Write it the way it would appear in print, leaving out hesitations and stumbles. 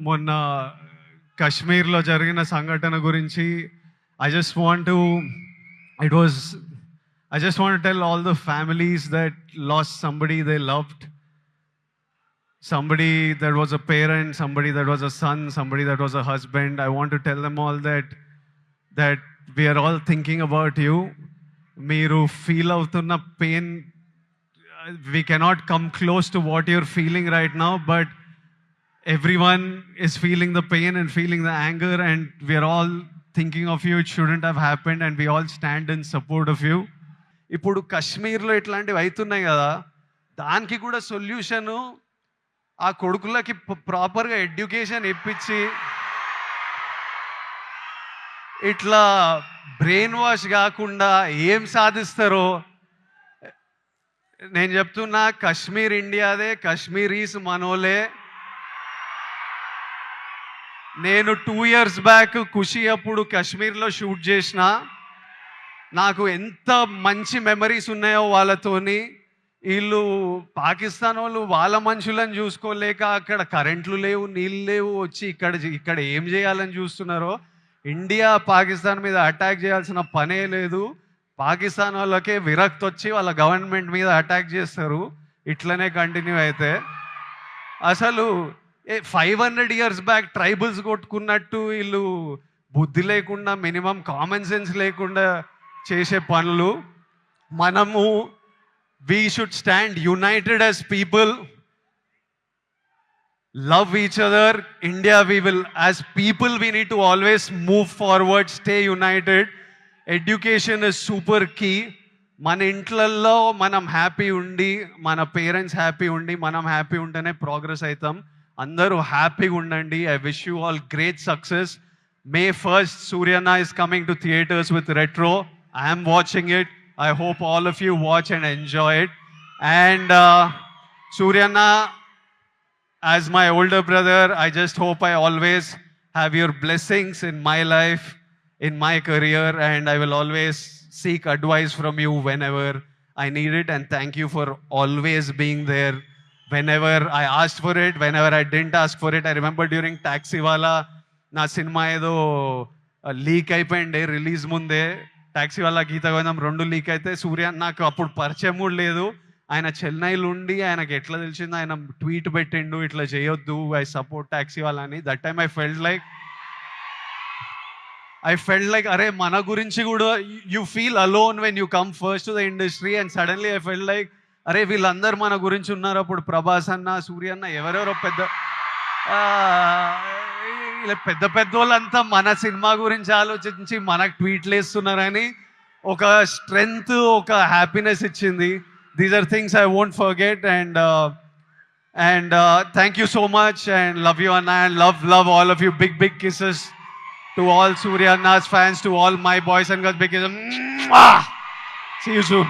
మొన్న కశ్మీర్లో జరిగిన సంఘటన గురించి I just want to it was I just want to tell all the families that lost somebody they loved, somebody that was a parent, somebody that was a son, somebody that was a husband. I want to tell them all that we are all thinking about you. Meeru feel avutunna pain, we cannot come close to what you're feeling right now, but everyone is feeling the pain and feeling the anger, and we are all thinking of you. It shouldn't have happened, and we all stand in support of you. ఇప్పుడు కశ్మీర్లో ఇట్లాంటివి అవుతున్నాయి కదా, దానికి కూడా solution ఆ కొడుకులకి ప్రాపర్గా ఎడ్యుకేషన్ ఇప్పించి ఇట్లా బ్రెయిన్ వాష్ కాకుండా ఏం సాధిస్తారో నేను చెప్తున్నా. కశ్మీర్ ఇండియాదే, కశ్మీరీస్ మనోలే. నేను 2 years బ్యాక్ ఖుషి అప్పుడు కశ్మీర్లో షూట్ చేసిన. నాకు ఎంత మంచి మెమరీస్ ఉన్నాయో వాళ్ళతోని. వీళ్ళు పాకిస్తాన్ వాళ్ళు వాళ్ళ మనుషులను చూసుకోలేక అక్కడ కరెంట్లు లేవు, నీళ్ళు లేవు, వచ్చి ఇక్కడ ఏం చేయాలని చూస్తున్నారో. ఇండియా పాకిస్తాన్ మీద అటాక్ చేయాల్సిన పనే లేదు. పాకిస్తాన్ వాళ్ళకే విరక్తి వచ్చి వాళ్ళ గవర్నమెంట్ మీద అటాక్ చేస్తారు. ఇట్లనే కంటిన్యూ అయితే అసలు 500 years బ్యాక్ ట్రైబల్స్ కొట్టుకున్నట్టు వీళ్ళు బుద్ధి లేకుండా, మినిమం కామన్ సెన్స్ లేకుండా చేసే పనులు. మనము we should stand united as people, love each other. India, we will, as people, we need to always move forward, stay united. Education is super key. మన ఇంట్లల్లో మనం happy ఉండి, మన పేరెంట్స్ హ్యాపీ ఉండి, మనం హ్యాపీ ఉంటేనే ప్రోగ్రెస్ అవుతాం. అందరూ హ్యాపీగా ఉండండి. I wish you all great success. May 1st, Suryana is coming to theaters with Retro. I am watching it. I hope all of you watch and enjoy it. And Suryana, as my older brother, I just hope I always have your blessings in my life, in my career, and I will always seek advice from you whenever I need it. And thank you for always being there whenever I asked for it, whenever I didn't ask for it. I remember during Taxiwala, నా cinema ఏదో leak అయిపోయిండే release ముందే. టాక్సీవాలా, గీత గోవిందం 2 leak అయితే సూర్య నాకు అప్పుడు పరిచయం కూడా లేదు. ఆయన చెన్నైలో ఉండి ఆయనకి ఎట్లా తెలిసిందో ఆయన ట్వీట్ పెట్టిండు, ఇట్లా చేయొద్దు, ఐ సపోర్ట్ టాక్సీవాలా అని. That time I felt like అరే మన గురించి కూడా you feel alone when you come first to the industry. And suddenly I felt like అరే వీళ్ళందరూ మన గురించి ఉన్నారు. అప్పుడు ప్రభాస్ అన్న, సూర్య అన్న, ఎవరెవరో పెద్ద వాళ్ళంతా మన సినిమా గురించి ఆలోచించి మనకు ట్వీట్లు వేస్తున్నారని ఒక స్ట్రెంగ్త్, ఒక హ్యాపీనెస్ ఇచ్చింది. These are things I won't forget. And thank you so much and love you అన్న. And love all of you. Big kisses to all Surya Anna's fans, to all my boys and girls. Big kisses. See you soon.